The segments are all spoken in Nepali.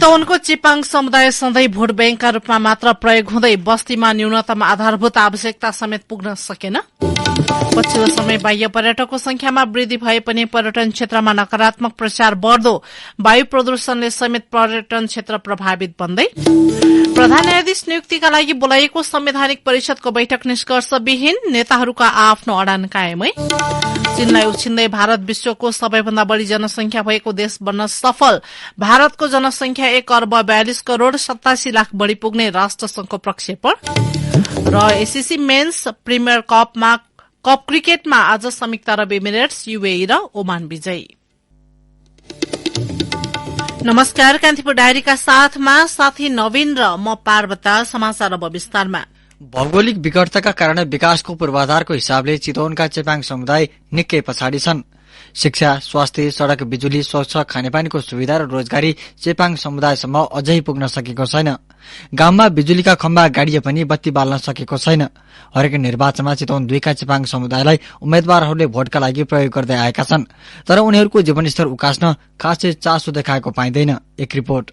चितवनको चेपाङ समुदाय सधैँ भोट बैंकका रूपमा मात्र प्रयोग हुँदै बस्तीमा न्यूनतम आधारभूत आवश्यकता समेत पुग्न सकेन। पछिल्लो समय बाह्य पर्यटकको संख्यामा वृद्धि भए पनि पर्यटन क्षेत्रमा नकारात्मक प्रचार बढ्दो, वायु प्रदूषणले समेत पर्यटन क्षेत्र प्रभावित बन्दै। प्रधान न्यायाधीश नियुक्तिका लागि बोलाइएको संवैधानिक परिषदको बैठक निष्कर्षविहीन, नेताहरूका आफ्नो अडान कायमै। चीनलाई उछिन्दै भारत विश्वको सबैभन्दा बढ़ी जनसंख्या भएको देश बन्न सफल, भारतको जनसंख्या 1 अर्ब 42 करोड़ 87 लाख बढ़ी पुग्ने राष्ट्रसंघको प्रक्षेपण। र एसीसी मेन्स प्रिमियर कप क्रिकेटमा आज संयुक्त अरब इमिरेट्स, यूएई र ओमान विजयी। नमस्कार, कान्तिपुर डायरीका साथमा साथी नवीन र म पार्वता। समाचार अब विस्तारमा। भौगोलिक विकटताका कारण विकासको पूर्वाधारको हिसाबले चितवनका चेपाङ समुदाय निकै पछाडि छन्। शिक्षा, स्वास्थ्य, सड़क, बिजुली, स्वच्छ खानेपानीको सुविधा र रोजगारी चेपाङ समुदायसम्म अझै पुग्न सकेको छैन। गाउँमा बिजुलीका खम्बा गाडिए पनि बत्ती बाल्न सकेको छैन। हरेक निर्वाचनमा चितवन 2 का चेपाङ समुदायलाई उम्मेद्वारहरूले भोटका लागि प्रयोग गर्दै आएका छन्, तर उनीहरूको जीवनस्तर उकास्न खासै चासो देखाएको पाइँदैन। एक रिपोर्ट।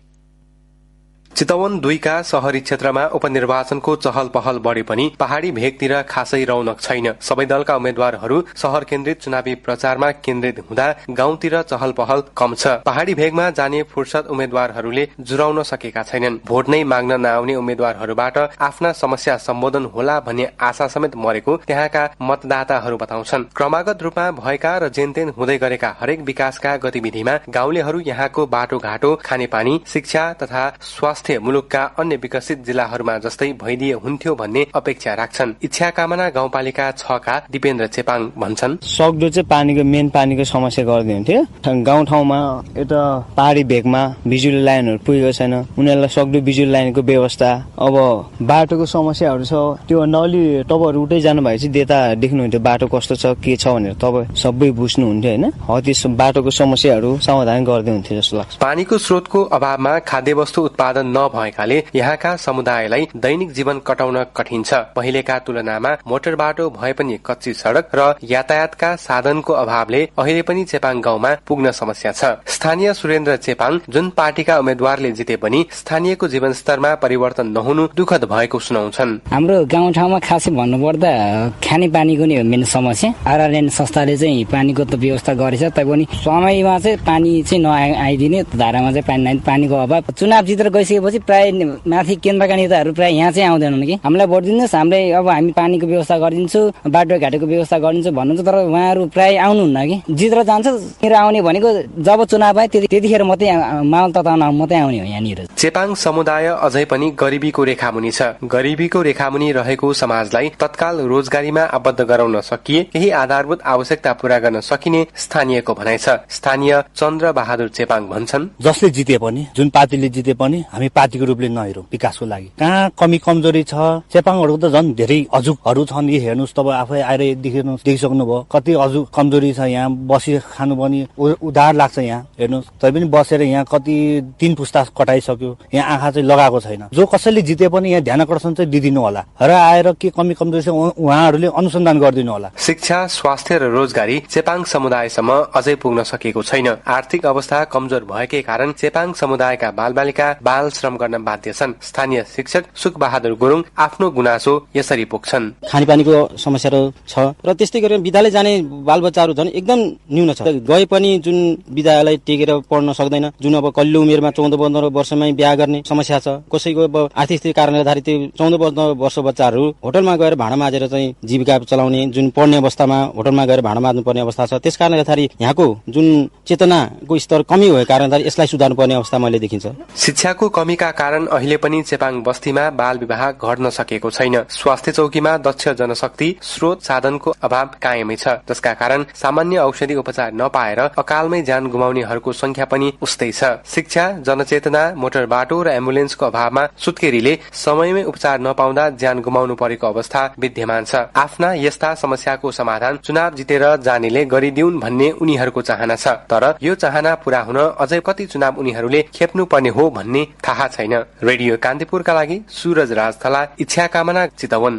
चितवन 2 का शहरी क्षेत्रमा उपनिर्वाचनको चहल पहल बढे पनि पहाड़ी भेगतिर खासै रौनक छैन। सबै दलका उम्मेद्वारहरू शहर केन्द्रित चुनावी प्रचारमा केन्द्रित हुँदा गाउँतिर चहल पहल कम छ। पहाड़ी भेगमा जाने फुर्सद उम्मेद्वारहरूले जुराउन सकेका छैनन्। भोट नै माग्न नआउने उम्मेद्वारहरूबाट आफ्ना समस्या सम्बोधन होला भन्ने आशा समेत मरेको त्यहाँका मतदाताहरू बताउँछन्। क्रमागत रूपमा भएका र जेनतेन हुँदै गरेका हरेक विकासका गतिविधिमा गाउँलेहरू यहाँको बाटोघाटो, खानेपानी, शिक्षा तथा स्वास्थ्य मुलुकका अन्य विकसित जिल्लाहरूमा जस्तै भइदिए हुन्थ्यो भन्ने अपेक्षा राख्छन्। इच्छा कामना गाउँपालिका 6 का दिपेन्द्र चेपाङ भन्छन्, सक्दो चाहिँ मेन पानीको समस्या गरिदिन्थ्यो। गाउँठाउँमा यता पहाडी भेगमा बिजुली लाइनहरू पुगेको छैन, उनीहरूलाई सक्दो बिजुली लाइनको व्यवस्था। अब बाटोको समस्याहरू छ, त्यो नली तपाईहरु उतै जानु भएपछि देता देख्नुहुन्थ्यो बाटो कस्तो छ के छ भनेर, तपाईँ सबै बुझ्नुहुन्थ्यो हैन। त्यस बाटोको समस्याहरू समाधान गर्दै हुन्थ्यो जस्तो लाग्छ। पानीको स्रोतको अभावमा खाद्य वस्तु उत्पादन नभएकाले यहाँका समुदायलाई दैनिक जीवन कटाउन कठिन छ। पहिलेका तुलनामा मोटर बाटो भए पनि कच्ची सड़क र यातायातका साधनको अभावले अहिले पनि चेपाङ गाउँमा पुग्न समस्या छ। स्थानीय सुरेन्द्र चेपाङ जुन पार्टीका उम्मेद्वारले जिते पनि स्थानीयको जीवनस्तरमा परिवर्तन नहुनु दुःखद भएको सुनाउँछन्। हाम्रो गाउँठाउँमा खासै भन्नुपर्दा खाने पानीको नै मेन समस्या। आरआरएन संस्थाले चाहिँ पानीको त व्यवस्था गरेछ, तैपनि समयमा चाहिँ पानी चाहिँ नआइदिने, धारामा चाहिँ पानीको अभाव। चुनाव जितेर गइसकेपछि प्राय माथि केन्द्रका नेताहरू प्राय यहाँ चाहिँ आउँदैनन् कि हामीलाई भोट दिनुहोस्, हामीले अब हामी पानीको व्यवस्था गरिदिन्छु, बाटोघाटोको व्यवस्था गरिदिन्छु भन्नुहुन्छ, तर उहाँहरू प्राय आउनुहुन्न कि। जितेर जान्छ, यहाँनिर आउने भनेको जब चुनाव आए त्यतिखेर मात्रै माहौल तताउन मात्रै आउने हो यहाँनिर। चेपाङ समुदाय अझै पनि गरिबीको रेखामुनि छ। गरिबीको रेखामुनि रहेको समाजलाई तत्काल रोजगारीमा आबद्ध गराउन सकिए केही आधारभूत आवश्यकता पूरा गर्न सकिने स्थानीयको भनाइ छ। स्थानीय चन्द्र बहादुर चेपाङ भन्छन्, जसले जिते पनि, जुन पार्टीले जिते पनि हामी पार्टीको रूपले नहेरौं विकासको लागि। कहाँ कमी कमजोरी छ, चेपाङहरूको त झन् धेरै अजुकहरू छन्। यो हेर्नुहोस्, तपाईँ आफै आएर देखिसक्नु भयो कति अजुक कमजोरी छ। यहाँ बसी खानु पनि उधार लाग्छ। यहाँ हेर्नुहोस्, तैपनि बसेर यहाँ कति 3 पुस्ता कटाइसक्यो, यहाँ आँखा चाहिँ लगाएको छैन। जो कसैले जिते पनि यहाँ ध्यान आकर्षण चाहिँ दिदिनु होला र आएर के कमी कमजोरी छ उहाँहरूले अनुसन्धान गरिदिनु होला। शिक्षा, स्वास्थ्य र रोजगारी चेपाङ समुदायसम्म अझै पुग्न सकेको छैन। आर्थिक अवस्था कमजोर भएकै कारण चेपाङ समुदायका बालबालिका बाल श्रम गर्न बाध्य छन्। स्थानीय शिक्षक सुख बहादुर गुरुङ आफ्नो गुनासो यसरी पोख्छन्। खानेपानीको समस्याहरू छ र त्यस्तै गरेर विद्यालय जाने बालबच्चाहरू झन् एकदम न्यून छ। गए पनि जुन विद्यालय टेकेर पढ्न सक्दैन, जुन अब कल्लो उमेरमा 14-15 वर्षमै बिहा गर्ने समस्या छ। कसैको अब आर्थिक स्थिति कारणले आधारित 14-15 वर्ष बच्चाहरू होटलमा गएर भाँडा माझेर चाहिँ जीविका चलाउने, जुन पढ्ने अवस्थामा होटलमा गएर भाँडा माझ्नु पर्ने अवस्था छ। त्यस कारणले गर्दाखेरि यहाँको जुन चेतनाको स्तर कमी भएको कारणले यसलाई सुधार्नु पर्ने अवस्था मैले देखिन्छ। शिक्षाको कमीका कारण अहिले पनि चेपाङ बस्तीमा बाल विवाह घट्न सकेको छैन। स्वास्थ्य चौकीमा दक्ष जनशक्ति स्रोत साधनको अभाव कायमै छ, जसका कारण सामान्य औषधि उपचार नपाएर अकालमै ज्यान गुमाउनेहरूको संख्या पनि उस्तै छ। शिक्षा, जनचेतना, मोटर बाटो र एम्बुलेन्सको अभावमा सुत्केरीले समयमै उपचार नपाउँदा ज्यान गुमाउनु परेको अवस्था विद्यमान छ। आफ्ना यस्ता समस्याको समाधान चुनाव जितेर जानेले गरिदिउन् भन्ने उनीहरूको चाहना छ, तर यो चाहना पूरा हुन अझै कति चुनाव उनीहरूले खेप्नु पर्ने हो भन्ने थाहा छैन। रेडियो कान्तिपुरका लागि सूरज राजथला, इच्छा कामना, चितवन।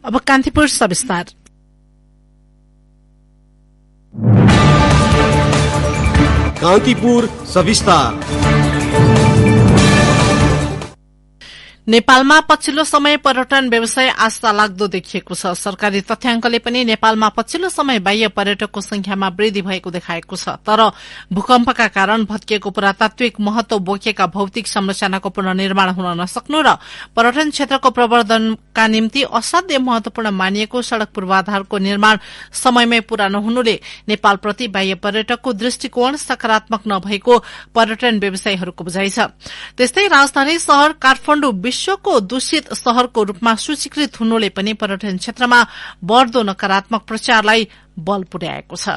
अब कान्तिपुर सविस्तार। कान्तिपुर सविस्तार। नेपालमा पछिल्लो समय पर्यटन व्यवसाय आस्था लाग्दो देखिएको छ। सरकारी तथ्याङ्कले पनि नेपालमा पछिल्लो समय बाह्य पर्यटकको संख्यामा वृद्धि भएको देखाएको छ। तर भूकम्पका कारण भत्किएको पुरातात्विक महत्व बोकेका भौतिक संरचनाको पुनर्निर्माण हुन नसक्नु र पर्यटन क्षेत्रको प्रवर्धनका निम्ति असाध्य महत्वपूर्ण मानिएको सड़क पूर्वाधारको निर्माण समयमै पूरा नहुनुले नेपालप्रति बाह्य पर्यटकको दृष्टिकोण सकारात्मक नभएको पर्यटन व्यवसायीहरूको बुझाइ छ। त्यस्तै राजधानी शहर काठमाडौँ विश्वको दूषित शहरको रूपमा सूचीकृत हुनुले पनि पर्यटन क्षेत्रमा बढ्दो नकारात्मक प्रचारलाई बल पुर्याएको छ।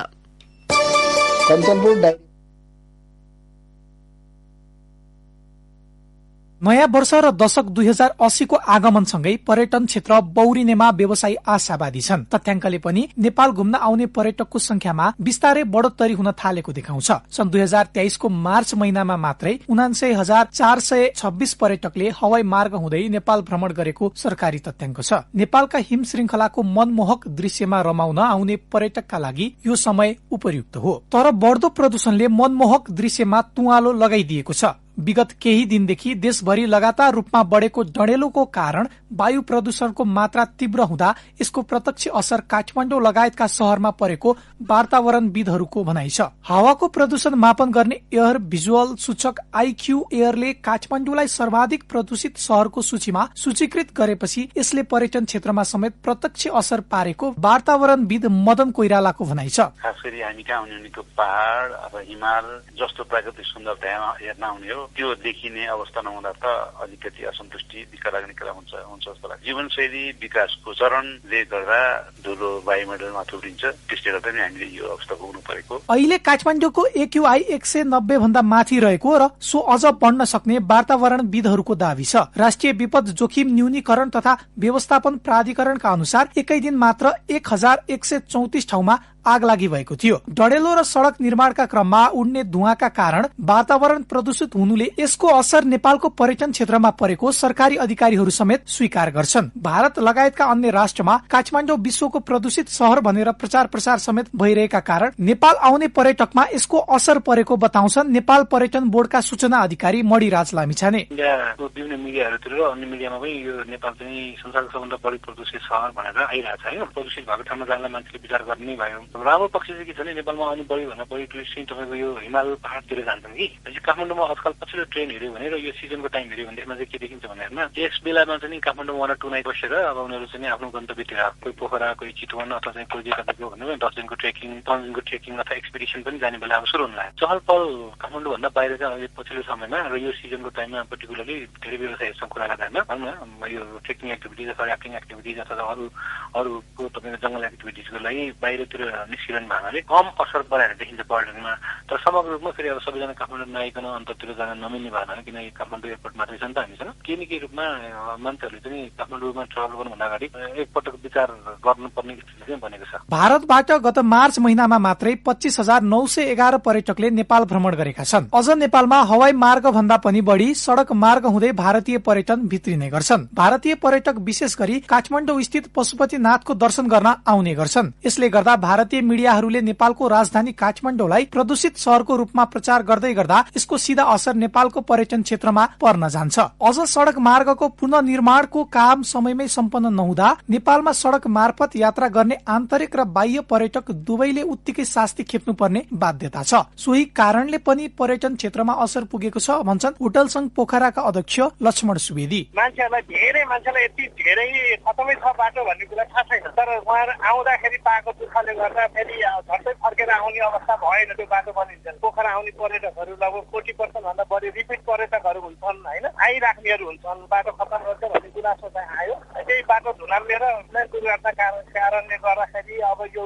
नयाँ वर्ष र दशक 2080 को आगमनसँगै पर्यटन क्षेत्र बौरिनेमा व्यवसायी आशावादी छन्। तथ्याङ्कले पनि नेपाल घुम्न आउने पर्यटकको संख्यामा बिस्तारै बढोत्तरी हुन थालेको देखाउँछ। सन् 2023 को मार्च महिनामा मात्रै 79,426 पर्यटकले हवाई मार्ग हुँदै नेपाल भ्रमण गरेको सरकारी तथ्याङ्क छ। नेपालका हिम श्रृंखलाको मनमोहक दृश्यमा रमाउन आउने पर्यटकका लागि यो समय उपयुक्त हो। तर बढ्दो प्रदूषणले मनमोहक दृश्यमा तुवालो लगाइदिएको छ। विगत केही दिनदेखि देशभरि लगातार रूपमा बढेको डढेलोको कारण वायु प्रदूषणको मात्रा तीव्र हुँदा यसको प्रत्यक्ष असर काठमाडौँ लगायतका शहरमा परेको वातावरणविदहरूको भनाइ छ। हावाको प्रदूषण मापन गर्ने एयर भिजुअल सूचक आईक्यू एयरले काठमाडौँलाई सर्वाधिक प्रदूषित शहरको सूचीमा सूचीकृत गरेपछि यसले पर्यटन क्षेत्रमा समेत प्रत्यक्ष असर पारेको वातावरणविद मदन कोइरालाको भनाइ छ। खास गरी हामी कहाँ उनीको पहाड़ अथवा हिमाल जस्तो प्राकृतिक सुन्दरता हेर्न आउने हो, त्यो देखिने अवस्था नहुँदा त अलिकति असन्तुष्टि दिक्क लाग्ने कुरा हुन्छ जस्तो लाग्छ। जीवनशैली विकासको चरणले गर्दा धुलो वायुमण्डलमा थुप्रिन्छ, त्यसले गर्दा नै हामीले यो अवस्था भोग्नु परेको। अहिले काठमाडौँको AQI 190 भन्दा माथि रहेको र सो अझ बढ्न सक्ने वातावरणविदहरूको दावी छ। राष्ट्रिय विपद जोखिम न्यूनीकरण तथा व्यवस्थापन प्राधिकरणका अनुसार एकै दिन मात्र 1134 ठाउँमा आग लागि भएको थियो। डढेलो र सड़क निर्माणका क्रममा उड्ने धुवाका कारण वातावरण प्रदूषित हुनुले यसको असर नेपालको पर्यटन क्षेत्रमा परेको सरकारी अधिकारीहरू समेत स्वीकार गर्छन्। भारत लगायतका अन्य राष्ट्रमा काठमाडौँ विश्वको प्रदूषित शहर भनेर प्रचार प्रसार समेत भइरहेका कारण नेपाल आउने पर्यटकमा यसको असर परेको बताउँछन् नेपाल पर्यटन बोर्डका सूचना अधिकारी मणिराज लामिछाने। इन्डियाको विभिन्न मिडियाहरूतिर र अन्य मिडियामा पनि यो नेपाल चाहिँ संसारको सबभन्दा बढी प्रदूषित शहर भनेर आइरहेको छ हैन। प्रदूषित भएको ठाउँमा जानलाई मान्छेले विचार गर्ने भयो। राम्रो पक्ष चाहिँ के छ भने नेपालमा आउनु बढी भन्दा बढी टुरिस्ट चाहिँ तपाईँको यो हिमाल पहाडतिर जान्छन् कि। काठमाडौँमा आजकल पछिल्लो ट्रेन हेऱ्यो भने र यो सिजनको टाइम हेऱ्यो भने त्यसमा चाहिँ के देखिन्छ भने हेर्न यस बेलामा चाहिँ काठमाडौँ 1 or 2 नाइट बसेर अब उनीहरू चाहिँ आफ्नो गन्तव्यतिर कोही पोखरा कोही चितवन अथवा चाहिँ कोही जग्गाको भन्नु 10 दिनको ट्रेकिङ 5 दिनको ट्रेकिङ अथवा एक्सपिडिसन पनि जाने बेला अब सुरु हुन लाग्यो। चहल पहल काठमाडौँ भन्दा बाहिर चाहिँ अहिले पछिल्लो समयमा र यो सिजनको टाइममा पर्टिकुलरली धेरै व्यवसायहरूसँग कुरा गर्दा भनौँ यो ट्रेकिङ एक्टिभिटिज अथवा राफ्टिङ एक्टिभिटिज अथवा अरूको तपाईँको जङ्गल एक्टिभिटिजको लागि बाहिरतिर निस्किरहनु भएकोले कम असर परेर देखिन्छ पर्यटनमा। तर समग्र रूपमा फेरि अब सबैजना काठमाडौँ नआइकन अन्ततिर जान नमिल्ने भएन, किनकि काठमाडौँ एयरपोर्ट मात्रै छ नि त हामीसँग। केही न केही रूपमा मान्छेहरूले चाहिँ काठमाडौँमा ट्राभल गर्नुभन्दा अगाडि एकपटक विचार गर्नुपर्ने स्थिति चाहिँ बनेको छ। भारतबाट गत मार्च महिनामा मात्रै 25,911 पर्यटकले नेपाल भ्रमण गरेका छन्। अझ नेपालमा हवाई मार्ग भन्दा पनि बढी सड़क मार्ग हुँदै भारतीय पर्यटन भित्रिने गर्छन्। भारतीय पर्यटक विशेष गरी काठमाडौँ स्थित पशुपतिनाथको दर्शन गर्न आउने गर्छन्। यसले गर्दा भारतीय मीडियाहरूले नेपालको राजधानी काठमाडौँलाई प्रदूषित शहरको रूपमा प्रचार गर्दै गर्दा यसको सीधा असर नेपालको पर्यटन क्षेत्रमा पर्न जान्छ। अझ सड़क मार्गको पुनर्निर्माणको काम समयमै सम्पन्न नहुँदा नेपालमा सड़क मार्फत यात्रा गर्ने आन्तरिक र बाह्य पर्यटक दुवैले उत्तिकै शास्ति खेप्नुपर्ने बाध्यता छ। सोही कारणले पनि पर्यटन क्षेत्रमा असर पुगेको छ भन्छन् होटल संघ पोखराका अध्यक्ष लक्ष्मण सुवेदी। धेरै मान्छेलाई यति धेरै खतमै छ बाटो भन्ने कुरा थाहा छैन, तर उहाँहरू आउँदाखेरि पाएको दुःखले गर्दा फेरि झट्टै फर्केर आउने अवस्था भएन। त्यो बाटो बनिन्छ पोखरा आउने पर्यटकहरू लगभग 40% भन्दा बढी रिपिट पर्यटकहरू हुन्छन् हैन, आइराख्नेहरू हुन्छन्। बाटो खतम गर्छ भन्ने गुनासो चाहिँ आयो। त्यही बाटो धुनाले र दुर्घटना कारणले गर्दाखेरि अब यो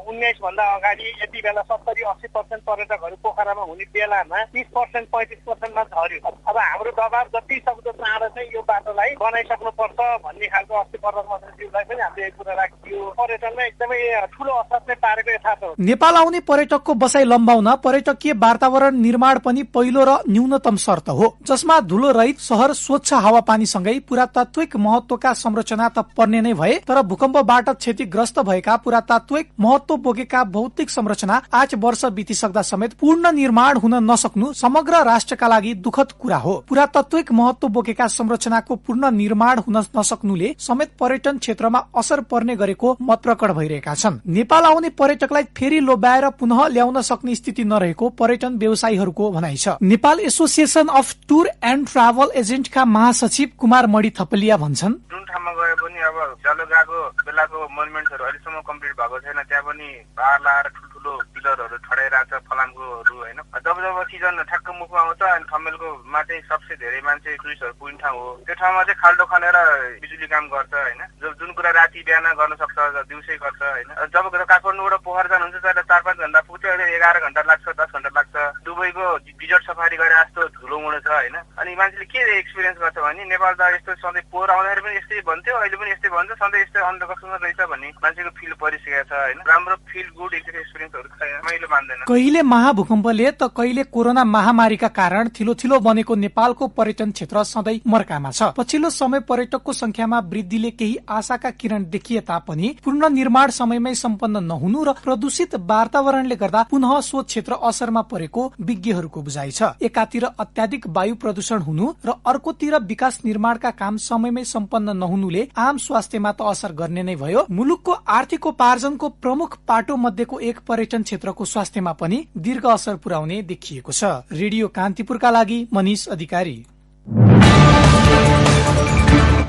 19 भन्दा अगाडि यति बेला 70-80% पर्यटकहरू पोखरामा हुने बेलामा 30% 35%मा झर्यो। अब हाम्रो दबाब जति सक्दो चाँडो चाहिँ यो बाटोलाई बनाइसक्नुपर्छ भन्ने खालको अस्ति पर्वत मन्त्रीज्यूलाई पनि हामीले एक कुरा राखियो। पर्यटनमा एकदमै ठूलो असर चाहिँ पारेको यथार्थ हो। नेपाल आउने पर्यटकको बसाई लम्बाउन पर्यटकीय वातावरण निर्माण पनि पहिलो र न्यूनतम शर्त हो, जसमा धुलो रहित शहर स्वच्छ हावापानीसँगै पुरातात्विक महत्वका संरचना त पर्ने नै भए तर तर भूकम्पबाट क्षतिग्रस्त भएका पुरातात्विक महत्व बोकेका भौतिक संरचना 8 वर्ष बितिसक्दा समेत पूर्ण निर्माण हुन नसक्नु समग्र राष्ट्रका लागि दुःखद कुरा हो। पुरातात्विक महत्व बोकेका संरचनाको पूर्ण निर्माण हुन नसक्नुले समेत पर्यटन क्षेत्रमा असर पर्ने गरेको मत प्रकट भइरहेका छन्। नेपाल आउने पर्यटकलाई फेरि लोभ्याएर पुनः ल्याउन सक्ने स्थिति नरहेको पर्यटन व्यवसायीहरूको भनाइ छ। Nepal association of tour and travel एजेन्टका महासचिव कुमार मणि थपलिया भन्छन्, जुन ठाउँमा गए पनि अब जलगाको बेलाको मोनुमेन्ट्सहरू अहिलेसम्म कम्प्लिट भएको छैन, त्यहाँ पनि बार लाएर ठुल्ठुलो पिलरहरू ठडाइरहेको छ फलामकोहरू होइन। जब जब सिजन ठ्याक्क मुखमा आउँछ अनि थमेलकोमा चाहिँ सबसे धेरै मान्छे टुरिस्टहरू पुग्ने ठाउँ हो, त्यो ठाउँमा चाहिँ खाल्डो खनेर बिजुली काम गर्छ होइन। जुन कुरा राति बिहान गर्न सक्छ दिउँसै गर्छ होइन। जब काठमाडौँबाट पोखर जानुहुन्छ त्यसलाई 4-5 घण्टा पुग्थ्यो, अहिले 11 घण्टा लाग्छ, 10 घण्टा लाग्छ। दुबईको डिजर्ट सफारी गरे जस्तो धुलो मुडो छ होइन। अनि मान्छेले के एक्सपिरियन्स गर्छ भने नेपाल त यस्तो सधैँ पोहोर आउँदाखेरि पनि यस्तै भन्थ्यो, अहिले पनि यस्तै भन्छ, सधैँ यस्तै अन्धकस्तो रहेछ भन्ने मान्छेको फिल परिसकेको छ होइन। राम्रो फिल गुड एक्सपिरियन्सहरू छैन, मैले मान्दैन। कहिले महाभूकम्पले त कहिले कोरोना महामारीका कारण थिलो बनेको नेपालको पर्यटन क्षेत्र सधैँ मर्कामा छ। पछिल्लो समय पर्यटकको संख्यामा वृद्धिले केही आशाका किरण देखिए तापनि पूर्ण निर्माण समयमै सम्पन्न नहुनु र प्रदूषित वातावरणले गर्दा पुनः सो क्षेत्र असरमा परेको विज्ञहरूको बुझाइ छ। एकातिर अत्याधिक वायु प्रदूषण हुनु र अर्कोतिर विकास निर्माणका काम समयमै सम्पन्न नहुनुले आम स्वास्थ्यमा त असर गर्ने नै भयो, मुलुकको आर्थिकोपार्जनको प्रमुख पाटो मध्येको एक पर्यटन क्षेत्रको स्वास्थ्यमा पनि दीर्घ असर पुर्याउने देखिएको छ। रेडियो कान्तिपुरका लागि मनिष अधिकारी।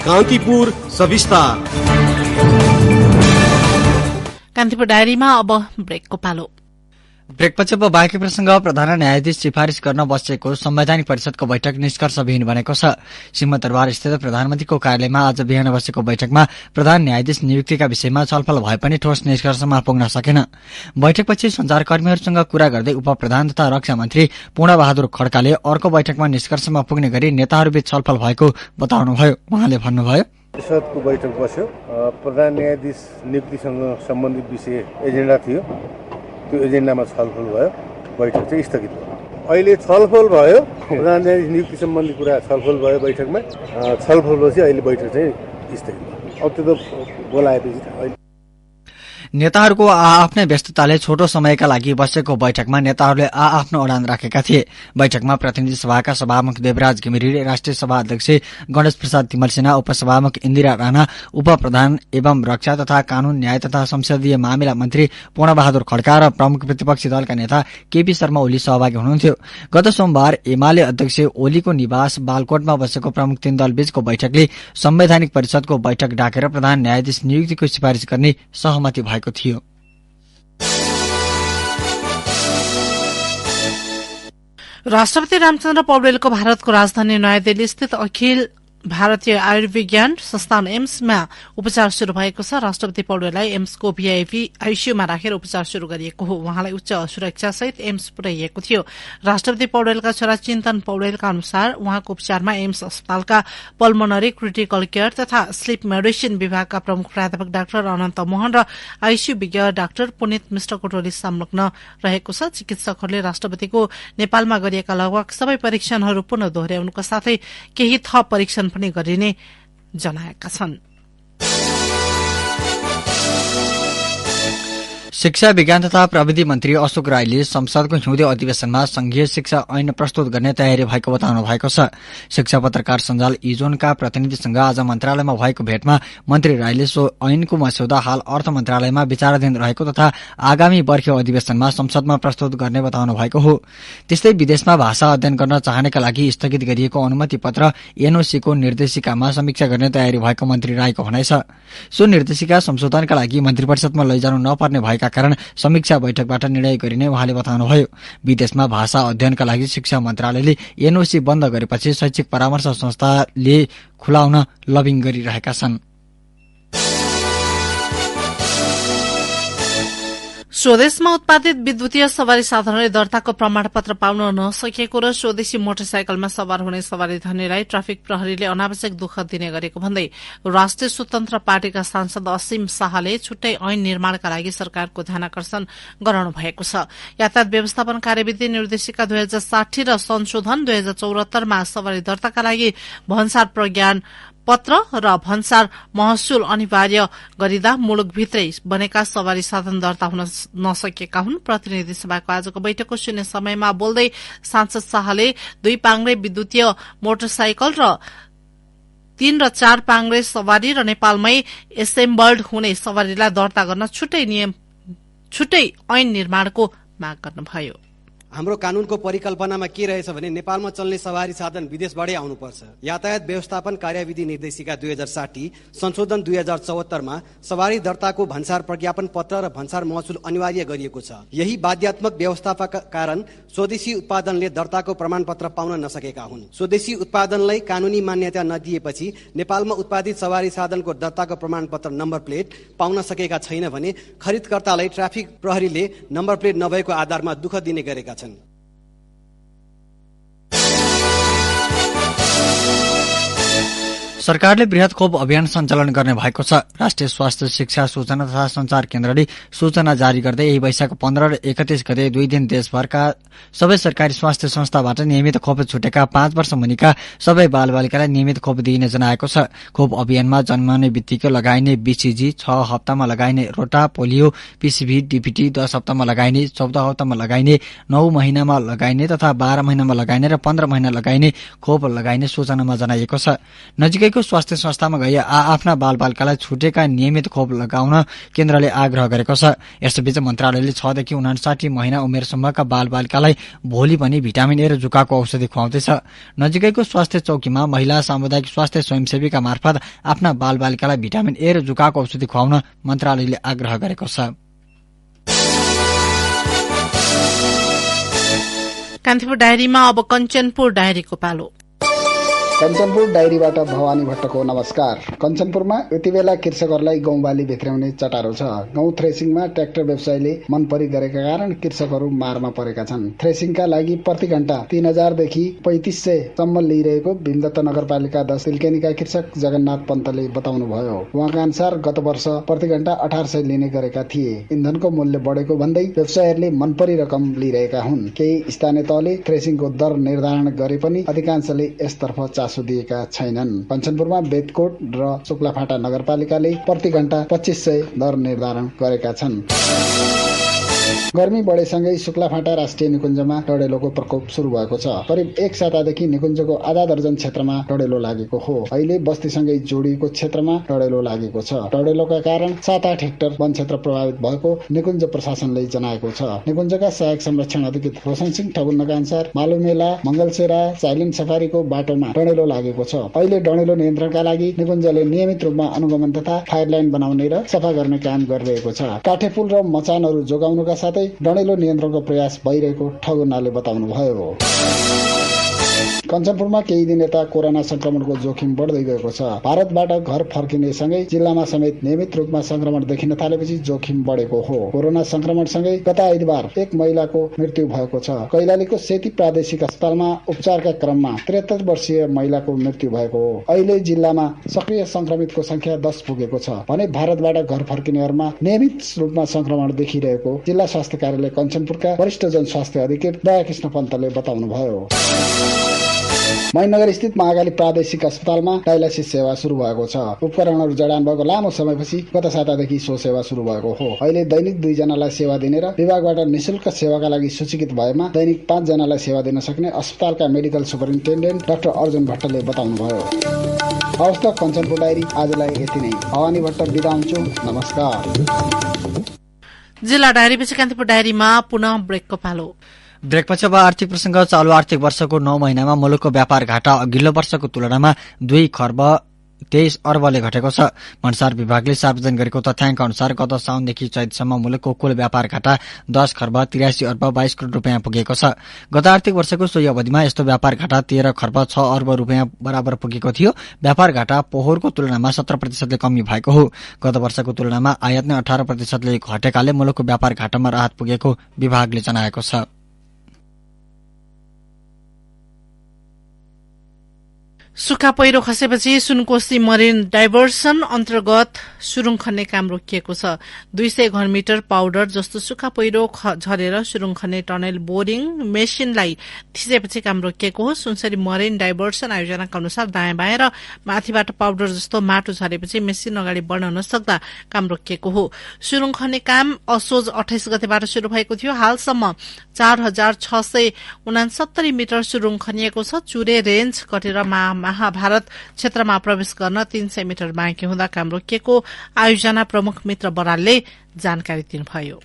कान्तिपुर सविस्तार। कान्तिपुर डायरीमा अब ब्रेकको पालो। ब्रेकपछि अब बाँकी प्रसंग। प्रधान न्यायाधीश सिफारिश गर्न बसेको संवैधानिक परिषदको बैठक निष्कर्षविहीन बनेको छ। सिंहदरबार स्थित प्रधानमन्त्रीको कार्यालयमा आज बिहान बसेको बैठकमा प्रधान न्यायाधीश नियुक्तिका विषयमा छलफल भए पनि ठोस निष्कर्षमा पुग्न सकेन। बैठकपछि संचारकर्मीहरूसँग कुरा गर्दै उपप्रधान तथा रक्षा मन्त्री पूर्णबहादुर खड्काले अर्को बैठकमा निष्कर्षमा पुग्ने गरी नेताहरूबीच छलफल भएको बताउनुभयो। उहाँले भन्नुभयो, परिषदको बैठक बस्यो, प्रधान न्यायाधीश नियुक्तिसँग सम्बन्धित विषय एजेन्डा थियो, त्यो एजेन्डामा छलफल भयो, बैठक चाहिँ स्थगित भयो। अहिले छलफल भयो, प्रधान न्यायाधीश नियुक्ति सम्बन्धी कुरा छलफल भयो बैठकमा, छलफलपछि अहिले बैठक चाहिँ स्थगित भयो। अब त्यो त बोलाएपछि अहिले नेताहरूको आफ्नै व्यस्तताले छोटो समयका लागि बसेको बैठकमा नेताहरूले आफ्नो अडान राखेका थिए। बैठकमा प्रतिनिधि सभाका सभामुख देवराज घिमिरे, राष्ट्रिय सभा अध्यक्ष गणेश प्रसाद तिमल सिन्हा, उपसभामुख इन्दिरा राणा, उपप्रधान एवं रक्षा तथा कानून न्याय तथा संसदीय मामिला मन्त्री पूर्णबहादुर खड्का र प्रमुख प्रतिपक्षी दलका नेता केपी शर्मा ओली सहभागी हुनुहुन्थ्यो। गत सोमबार एमाले अध्यक्ष ओलीको निवास बालकोटमा बसेको प्रमुख 3 दल बीचको बैठकले संवैधानिक परिषदको बैठक डाकेर प्रधान न्यायाधीश नियुक्तिको सिफारिश गर्ने सहमति थियो। राष्ट्रपति रामचन्द्र पौडेलको भारतको राजधानी नयाँ दिल्ली स्थित अखिल भारतीय आयुर्विज्ञान संस्थान एम्समा उपचार शुरू भएको छ। राष्ट्रपति पौडेललाई एम्सको भिआईपी आईसीयूमा राखेर उपचार शुरू गरिएको हो। उहाँलाई उच्च सुरक्षासहित एम्स पुर्याइएको थियो। राष्ट्रपति पौडेलका छोरा चिन्तन पौडेलका अनुसार उहाँको उपचारमा एम्स अस्पतालका पल्मोनरी क्रिटिकल केयर तथा स्लीप मेडिसिन विभागका प्रमुख प्राध्यापक डाक्टर अनन्त मोहन र आईसीयू विज्ञ डाक्टर पुनित मिश्रको टोली संलग्न रहेको छ। चिकित्सकहरूले राष्ट्रपतिको नेपालमा गरिएका लगभग सबै परीक्षणहरू पुनः दोहोर्याउनुका साथै केही थप परीक्षण पनि गरिने जनाएका छन्। शिक्षा विज्ञान तथा प्रविधि मन्त्री अशोक राईले संसदको हिउँदे अधिवेशनमा संघीय शिक्षा ऐन प्रस्तुत गर्ने तयारी भएको बताउनु भएको छ। शिक्षा पत्रकार सञ्जाल इजोनका प्रतिनिधिसँग आज मन्त्रालयमा भएको भेटमा मन्त्री राईले सो ऐनको मस्यौदा हाल अर्थ मन्त्रालयमा विचाराधीन रहेको तथा आगामी वर्षीय अधिवेशनमा संसदमा प्रस्तुत गर्ने बताउनु भएको हो। त्यस्तै विदेशमा भाषा अध्ययन गर्न चाहनेका लागि स्थगित गरिएको अनुमति पत्र एनओसीको निर्देशिकामा समीक्षा गर्ने तयारी भएको मन्त्री राईको भनाइ छ। सो निर्देशिका संशोधनका लागि मन्त्री परिषदमा लैजानु नपर्ने भएका कारण समीक्षा बैठकबाट निर्णय गरिने उहाँले बताउनुभयो। विदेशमा भाषा अध्ययनका लागि शिक्षा मन्त्रालयले एनओसी बन्द गरेपछि शैक्षिक परामर्श संस्थाले खुलाउन लबिङ गरिरहेका छन्। स्वदेशमा उत्पादित विद्युतीय सवारी साधनले दर्ताको प्रमाणपत्र पाउन नसकेको र स्वदेशी मोटरसाइकलमा सवार हुने सवारी धनीलाई ट्राफिक प्रहरीले अनावश्यक दुःख दिने गरेको भन्दै राष्ट्रिय स्वतन्त्र पार्टीका सांसद असीम शाहले छुट्टै ऐन निर्माणका लागि सरकारको ध्यानाकर्षण गराउनु भएको छ। यातायात व्यवस्थापन कार्यविधि निर्देशिका 2060 र संशोधन 2074 मा सवारी दर्ताका लागि भन्सार प्रज्ञान पत्र र भन्सार महसुल अनिवार्य गरिदा मुलुकभित्रै बनेका सवारी साधन दर्ता हुन नसकेका हुन्। प्रतिनिधि सभाको आजको बैठकको शून्य समयमा बोल्दै सांसद शाहले 2 पाङ्ग्रे विद्युतीय मोटरसाइकल र 3 र 4 पाङ्ग्रे सवारी र नेपालमै एसेम्बल्ड हुने सवारीलाई दर्ता गर्न छुट्टै ऐन निर्माणको माग गर्नुभयो। हाम्रो कानूनको परिकल्पनामा के रहेछ भने नेपालमा चल्ने सवारी साधन विदेशबाटै आउनुपर्छ। यातायात व्यवस्थापन कार्यविधि निर्देशिका 2060 संशोधन 2074 मा सवारी दर्ताको भन्सार प्रज्ञापन पत्र र भन्सार महसुल अनिवार्य गरिएको छ। यही बाध्यात्मक व्यवस्थापनका कारण स्वदेशी उत्पादनले दर्ताको प्रमाणपत्र पाउन नसकेका हुन्। स्वदेशी उत्पादनलाई कानूनी मान्यता नदिएपछि नेपालमा उत्पादित सवारी साधनको दर्ताको प्रमाणपत्र नम्बर प्लेट पाउन सकेका छैन भने खरिदकर्तालाई ट्राफिक प्रहरीले नम्बर प्लेट नभएको आधारमा दुःख दिने गरेका छन्। सरकारले वृहत खोप अभियान सञ्चालन गर्ने भएको छ। राष्ट्रिय स्वास्थ्य शिक्षा सूचना तथा संचार केन्द्रले सूचना जारी गर्दै यही वैशाख 15 र 31 गते 2 दिन देशभरका सबै सरकारी स्वास्थ्य संस्थाबाट नियमित खोप छुटेका 5 वर्ष मुनिका सबै बालबालिकालाई नियमित खोप दिइने जनाएको छ। खोप अभियानमा जन्मने बित्तिकै लगाइने बीसीजी, 6 हप्तामा लगाइने रोटा, पोलियो, पीसीभी, डीपीटी, 10 हप्तामा लगाइने, 14 हप्तामा लगाइने, 9 महिनामा लगाइने तथा 12 महिनामा लगाइने र 15 महिना लगाइने खोप लगाइने सूचनामा जनाइएको छ। नजिकैको स्वास्थ्य संस्थामा गई आफ्ना बालबालिकालाई छुटेका नियमित खोप लगाउन केन्द्रले आग्रह गरेको छ। यसैबीच मन्त्रालयले 6 देखि 59 महिना उमेरसम्मका बालबालिकालाई भोलि पनि भिटामिन ए र जुकाको औषधि खुवाउँदैछ। नजिकैको स्वास्थ्य चौकीमा महिला सामुदायिक स्वास्थ्य स्वयंसेवीका मार्फत आफ्ना बालबालिकालाई भिटामिन ए र जुकाको औषधि खुवाउन मन्त्रालयले आग्रह गरेको छ। कान्तिपुर डायरीमा अब कञ्चनपुर डायरीको पालो। कञ्चनपुर डायरीबाट भवानी भट्टको नमस्कार। कञ्चनपुरमा यति बेला कृषकहरूलाई गहुँ बाली भित्र्याउने चटारो छ। गहुँ थ्रेसिङमा ट्र्याक्टर व्यवसायले मनपरी गरेका कारण कृषकहरू मारमा परेका छन्। थ्रेसिङका लागि प्रति घण्टा 3000 देखि 3500 सम्म लिइरहेको भीमदत्त नगरपालिका 10 तिल्केनीका कृषक जगन्नाथ पन्तले बताउनुभयो। उहाँका अनुसार गत वर्ष प्रति घण्टा 1800 लिने गरेका थिए। इन्धनको मूल्य बढेको भन्दै व्यवसायहरूले मनपरी रकम लिइरहेका हुन्। केही स्थानीय तहले थ्रेसिङको दर निर्धारण गरे पनि अधिकांशले यसतर्फ चासो दिएका छैनन्। कञ्चनपुरमा बेदकोट र शुक्लाफाटा नगरपालिकाले प्रति घण्टा 2500 दर निर्धारण गरेका छन्। गर्मी बढेसँगै शुक्लाफाटा राष्ट्रिय निकुञ्जमा डढेलोको प्रकोप शुरू भएको छ। करिब 1 सातादेखि निकुञ्जको आधा दर्जन क्षेत्रमा डढेलो लागेको हो। अहिले बस्तीसँगै जोडिएको क्षेत्रमा डढेलो लागेको छ। डढेलोका कारण 7-8 हेक्टर वन क्षेत्र प्रभावित भएको निकुञ्ज प्रशासनले जनाएको छ। निकुञ्जका सहायक संरक्षण अधिकृत रोशन सिंह ठगुन्नका अनुसार मालुमेला, मंगलसेरा, साइलिन सफारीको बाटोमा डढेलो लागेको छ। अहिले डढेलो नियन्त्रणका लागि निकुञ्जले नियमित रूपमा अनुगमन तथा फायर लाइन बनाउने र सफा गर्ने काम गरिरहेको छ। काठे पुल र मचानहरू जोगाउनुका साथै डढेलो नियन्त्रणको प्रयास भइरहेको ठगुन्नाले बताउनुभयो। कञ्चनपुरमा केही दिन यता कोरोना संक्रमणको जोखिम बढ्दै गएको छ। भारतबाट घर फर्किने सँगै जिल्लामा समेत नियमित रूपमा संक्रमण देखिन थालेपछि जोखिम बढेको हो। कोरोना संक्रमणसँगै गत आइतबार एक महिलाको मृत्यु भएको छ। कैलालीको सेती प्रादेशिक अस्पतालमा उपचारका क्रममा 73 वर्षीय महिलाको मृत्यु भएको हो। अहिले जिल्लामा सक्रिय संक्रमितको संख्या 10 पुगेको छ भने भारतबाट घर फर्किनेहरूमा नियमित रूपमा संक्रमण देखिरहेको जिल्ला स्वास्थ्य कार्यालय कञ्चनपुरका वरिष्ठ जनस्वास्थ्य अधिकृत दयाकृष्ण पन्तले बताउनुभयो। महेन्द्रनगर स्थित महाकाली प्रादेशिक अस्पतालमा डायलासिस सेवा शुरू भएको छ। उपकरणहरू जडान भएको लामो समयपछि गत सातादेखि सो सेवा शुरू भएको हो। अहिले दैनिक 2 जनालाई सेवा दिने र विभागबाट निशुल्क सेवाका लागि सूचीकृत भएमा दैनिक 5 जनालाई सेवा दिन सक्ने अस्पतालका मेडिकल सुपरिन्टेन्डेन्ट डाक्टर अर्जुन भट्टले बताउनुभयो। हवस् त कञ्चनपुर डायरी आजलाई यति नै। भवानी भट्ट बिदा हुन्छु। नमस्कार। जिल्ला डायरीपछि कान्तिपुर डायरीमा पुनः ब्रेकको पालो। ब्रेकपछि अब आर्थिक प्रसंग। चालू आर्थिक वर्षको 9 महिनामा मुलुकको व्यापार घाटा अघिल्लो वर्षको तुलनामा 2 खर्ब 23 अर्बले घटेको छ। भन्सार विभागले सार्वजनिक गरेको तथ्याङ्क अनुसार गत साउनदेखि चैतसम्म मुलुकको कुल व्यापार घाटा 10 खर्ब 83 अर्ब 22 करोड़ रुपियाँ पुगेको छ। गत आर्थिक वर्षको सोही अवधिमा यस्तो व्यापार घाटा 13 खर्ब 6 अर्ब रुपियाँ बराबर पुगेको थियो। व्यापार घाटा पोहोरको तुलनामा 17% कमी भएको हो। गत वर्षको तुलनामा आयात नै 18% घटेकाले मुलुकको व्यापार घाटामा राहत पुगेको विभागले जनाएको छ। सुक्खा पहिरो खसेपछि सुनकोशी मरिन डाइभर्सन अन्तर्गत सुरुङ खन्ने काम रोकिएको छ। 200 घनमिटर पाउडर जस्तो सुक्खा पहिरो झरेर सुरुङ खन्ने टनेल बोरिङ मेसिनलाई थिचेपछि काम रोकिएको हो। सुनसरी मरिन डाइभर्सन आयोजनाका अनुसार दायाँ बायाँ र माथिबाट पाउडर जस्तो माटो झरेपछि मेसिन अगाडि बढ्न नसक्दा काम रोकिएको हो। सुरुङ खन्ने काम असोज 28 गतेबाट शुरू भएको थियो। हालसम्म 4669 मिटर सुरुङ खनिएको छ। चुरे रेन्ज कटेर महाभारत क्षेत्रमा प्रवेश गर्न 300 मिटर बाँकी हुँदा काम रोकिएको आयोजना प्रमुख मित्र बरालले जानकारी दिनुभयो।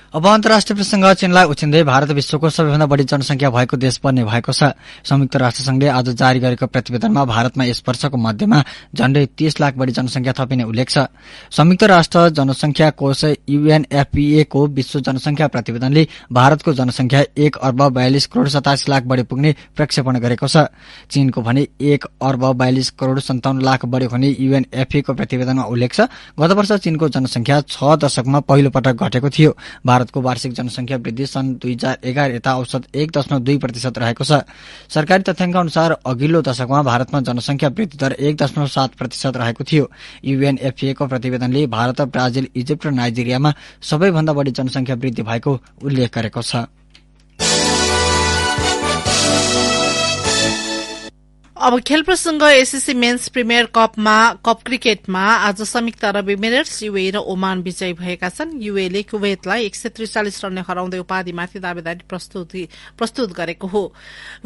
अब अन्तर्राष्ट्रिय प्रसंग चीनलाई उछिन्दै भारत विश्वको सबैभन्दा बढ़ी जनसंख्या भएको देश बन्ने भएको छ। संयुक्त राष्ट्रसंघले आज जारी गरेको प्रतिवेदनमा भारतमा यस वर्षको मध्यमा झण्डै 30 लाख बढ़ी जनसंख्या थपिने उल्लेख छ। संयुक्त राष्ट्र जनसंख्या कोष UNFPA को विश्व जनसंख्या प्रतिवेदनले भारतको जनसंख्या 1 अर्ब 42 करोड़ 87 लाख बढ़ी पुग्ने प्रक्षेपण गरेको छ। चीनको भने 1 अर्ब 42 करोड़ 57 लाख बढ़ी हुने UNFPA को प्रतिवेदनमा उल्लेख छ। गत वर्ष चीनको जनसंख्या 6 दशकमा पहिलो पटक घटेको थियो। भारतको वार्षिक जनसंख्या वृद्धि सन् 2011 यता औसत 1.2% रहेको छ। सरकारी तथ्याङ्क अनुसार अघिल्लो दशकमा भारतमा जनसंख्या वृद्धि दर 1.7% रहेको थियो। UNFPA को प्रतिवेदनले भारत, ब्राजिल, इजिप्ट र नाइजेरियामा सबैभन्दा बढ़ी जनसंख्या वृद्धि भएको उल्लेख गरेको छ। अब खेल प्रसंग एसएससी मेन्स प्रिमियर कप क्रिकेटमा आज संयुक्त अरब इमिरेट्स, यूएई र ओमान विजयी भएका छन्। यूएईले कुवैतलाई 143 रनले हराउँदै उपाधिमाथि दावेदारी प्रस्तुत गरेको हो।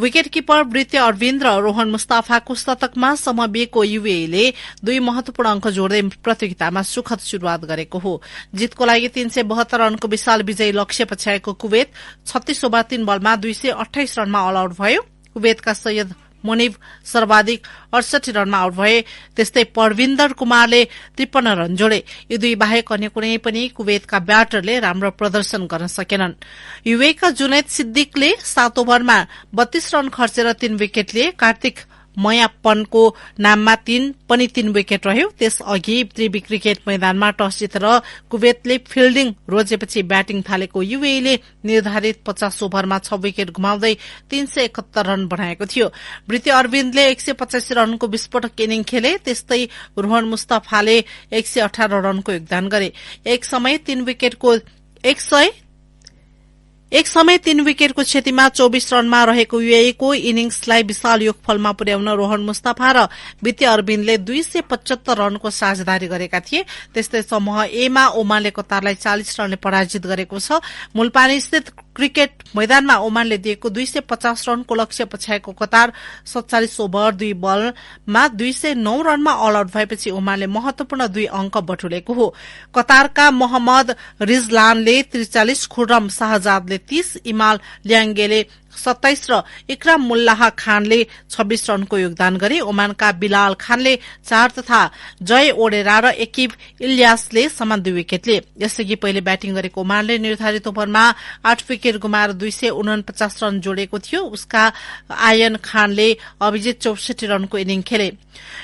विकेट किपर वृत्ति अरविन्द र रोहन मुस्ताफाको शतकमा समबिएको यूएईले 2 महत्वपूर्ण अंक जोड्दै प्रतियोगितामा सुखद शुरूआत गरेको हो। जितको लागि 372 रनको विशाल विजयी लक्ष्य पछ्याएको कुवैत 36 ओभर 3 बलमा 228 रनमा अल आउट भयो। कुवैतका सैयद मुनिब सर्वाधिक 68 रनमा आउट भए। त्यस्तै परविन्दर कुमारले 53 रन जोडे। यी दुई बाहेक अन्य कुनै पनि कुवैतका ब्याटरले राम्रो प्रदर्शन गर्न सकेनन्। यूएईका जुनैद सिद्दिकले 7 ओभरमा 32 रन खर्चेर 3 विकेट लिए। कार्तिक मयाप्पनको नाममा 3 विकेट रह्यो। त्यसअघि त्रिवी क्रिकेट मैदानमा टस जितेर कुवैतले फिल्डिङ रोजेपछि ब्याटिङ थालेको यूएईले निर्धारित 50 ओभरमा 6 विकेट गुमाउँदै 371 रन बनाएको थियो। वृत्ति अरविन्दले 185 रनको विस्फोटक इनिङ खेले। त्यस्तै रोहन मुस्तफाले 118 रनको योगदान गरे। एक समय 3 विकेटको क्षतिमा 24 रनमा रहेको यूएईको इनिङ्सलाई विशाल योगफलमा पुर्याउन रोहन मुस्तफा र वृत्ति अरविन्दले 275 रनको साझेदारी गरेका थिए। त्यस्तै समूह ए मा ओमानले कतारलाई 40 रनले पराजित गरेको छ। मुलपानी स्थित क्रिकेट मैदानमा ओमानले दिएको 250 रनको लक्ष्य पछ्याएको कतार 47 ओभर 2 बलमा 209 रनमा अल आउट भएपछि ओमानले महत्वपूर्ण 2 अंक बटुलेको हो। कतारका मोहम्मद रिजलानले 43, खुर्रम शाहजादले 30, इमाल ल्याङ्गेले 27 र इकराम मुल्लाह खानले 26 रनको योगदान गरे। ओमानका बिलाल खानले 4 तथा जय ओडेरा र एकिब इलियासले समान 2 विकेट लिए। यसअघि पहिले ब्याटिङ गरेको ओमानले निर्धारित ओभरमा 8 विकेट गुमाएर 249 रन जोडेको थियो। उसका आयन खानले अभिजित 64 रनको इनिङ खेले।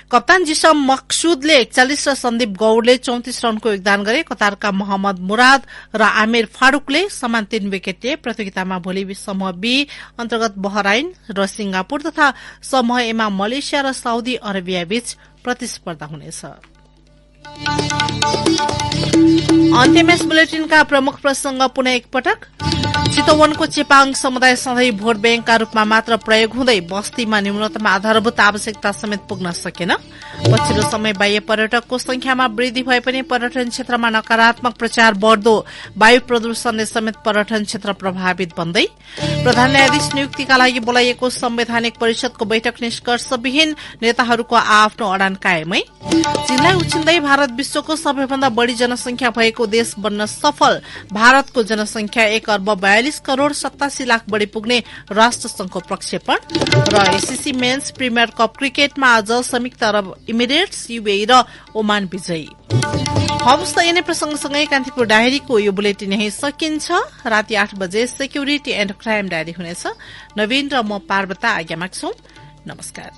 कप्तान जिसम मकसुदले 41 र सन्दीप गौडले 34 रनको योगदान गरे। कतारका मोहम्मद मुराद र आमिर फारूकले समान 3 विकेट लिए। प्रतियोगितामा भोलि समूह बी अन्तर्गत बहराइन र सिंगापुर तथा समूह एमा मलेसिया र साउदी अरेबिया बीच प्रतिस्पर्धा हुनेछ। अन्त्यमा बुलेटिनका प्रमुख प्रसंग पुनः एकपटक। चितवनको चेपाङ समुदाय सधैँ भोट ब्याङ्कका रूपमा मात्र प्रयोग हुँदै बस्तीमा न्यूनतम आधारभूत आवश्यकता समेत पुग्न सकेन। पछिल्लो समय बाह्य पर्यटकको संख्यामा वृद्धि भए पनि पर्यटन क्षेत्रमा नकारात्मक प्रचार बढ्दो वायु प्रदूषणले समेत पर्यटन क्षेत्र प्रभावित बन्दै। प्रधान न्यायाधीश नियुक्तिका लागि बोलाइएको संवैधानिक परिषदको बैठक निष्कर्षविहीन, नेताहरूको आफ्नो अडान कायमै। चीनलाई उछिन्दै भारत विश्वको सबैभन्दा बढ़ी जनसंख्या भएको देश बन्न सफल। भारतको जनसंख्या 1 अर्ब 42 करोड़ 87 लाख बढ़ी पुग्ने राष्ट्रसंघको प्रक्षेपण। र एसएससी मेन्स प्रिमियर कप क्रिकेटमा आज संयुक्त अरब इमिरेट्स, यूएई र ओमान विजयी। हवस् त यिनै प्रसंगसँगै कान्तिपुर डायरीको यो बुलेटिन यही सकिन्छ। राति 8 बजे सेक्युरिटी एण्ड क्राइम डायरी हुनेछ। नवीन र म पार्वता आज्ञा माग्छौं। नमस्कार।